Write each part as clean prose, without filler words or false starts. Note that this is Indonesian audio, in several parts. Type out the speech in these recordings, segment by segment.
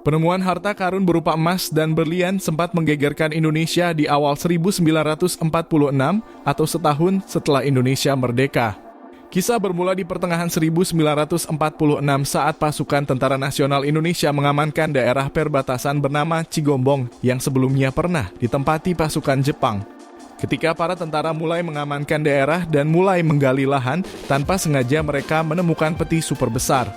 Penemuan harta karun berupa emas dan berlian sempat menggegerkan Indonesia di awal 1946 atau setahun setelah Indonesia merdeka. Kisah bermula di pertengahan 1946 saat pasukan Tentara Nasional Indonesia mengamankan daerah perbatasan bernama Cigombong yang sebelumnya pernah ditempati pasukan Jepang. Ketika para tentara mulai mengamankan daerah dan mulai menggali lahan, tanpa sengaja mereka menemukan peti super besar.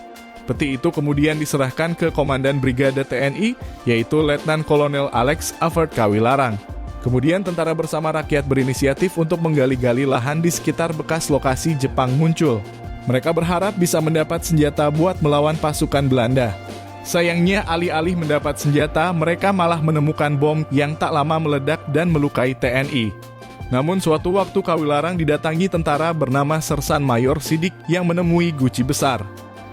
Peti itu kemudian diserahkan ke Komandan Brigade TNI, yaitu Letnan Kolonel Alex Avert Kawilarang. Kemudian tentara bersama rakyat berinisiatif untuk menggali-gali lahan di sekitar bekas lokasi Jepang muncul. Mereka berharap bisa mendapat senjata buat melawan pasukan Belanda. Sayangnya, alih-alih mendapat senjata, mereka malah menemukan bom yang tak lama meledak dan melukai TNI. Namun suatu waktu Kawilarang didatangi tentara bernama Sersan Mayor Sidik yang menemui guci besar.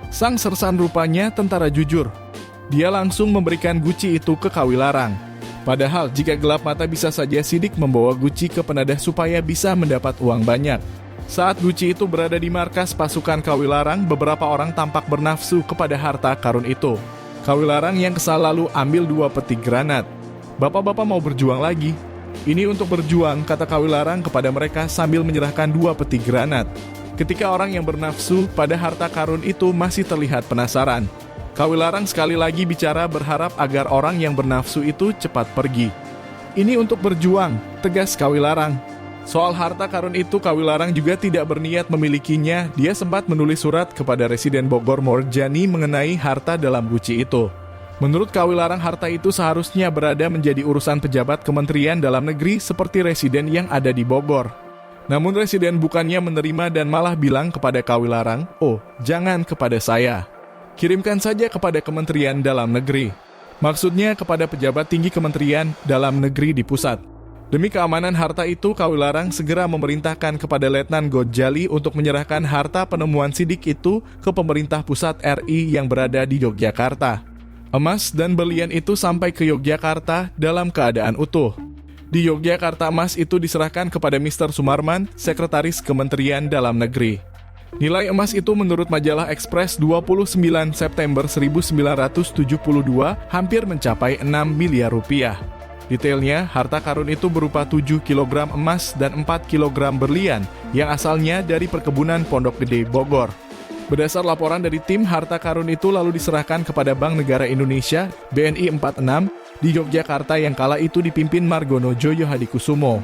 Sang sersan rupanya tentara jujur. Dia langsung memberikan guci itu ke Kawilarang. Padahal jika gelap mata bisa saja Sidik membawa guci ke penadah supaya bisa mendapat uang banyak. Saat guci itu berada di markas pasukan Kawilarang, beberapa orang tampak bernafsu kepada harta karun itu. Kawilarang yang kesal lalu ambil 2 peti granat. "Bapak-bapak mau berjuang lagi?" "Ini untuk berjuang," kata Kawilarang kepada mereka sambil menyerahkan 2 peti granat. Ketika orang yang bernafsu pada harta karun itu masih terlihat penasaran, Kawilarang sekali lagi bicara berharap agar orang yang bernafsu itu cepat pergi. "Ini untuk berjuang," tegas Kawilarang. Soal harta karun itu Kawilarang juga tidak berniat memilikinya. Dia sempat menulis surat kepada Residen Bogor Morjani mengenai harta dalam guci itu. Menurut Kawilarang, harta itu seharusnya berada menjadi urusan pejabat Kementerian Dalam Negeri seperti residen yang ada di Bogor. Namun residen bukannya menerima dan malah bilang kepada Kawilarang, "Oh, jangan kepada saya. Kirimkan saja kepada Kementerian Dalam Negeri." Maksudnya kepada pejabat tinggi Kementerian Dalam Negeri di pusat. Demi keamanan harta itu, Kawilarang segera memerintahkan kepada Letnan Gojali untuk menyerahkan harta penemuan Sidik itu ke pemerintah pusat RI yang berada di Yogyakarta. Emas dan berlian itu sampai ke Yogyakarta dalam keadaan utuh. Di Yogyakarta, emas itu diserahkan kepada Mr. Sumarman, Sekretaris Kementerian Dalam Negeri. Nilai emas itu menurut majalah Express 29 September 1972 hampir mencapai 6 miliar rupiah. Detailnya, harta karun itu berupa 7 kg emas dan 4 kg berlian yang asalnya dari perkebunan Pondok Gede, Bogor. Berdasar laporan dari tim, harta karun itu lalu diserahkan kepada Bank Negara Indonesia BNI 46 di Yogyakarta yang kala itu dipimpin Margono Joyo Hadikusumo.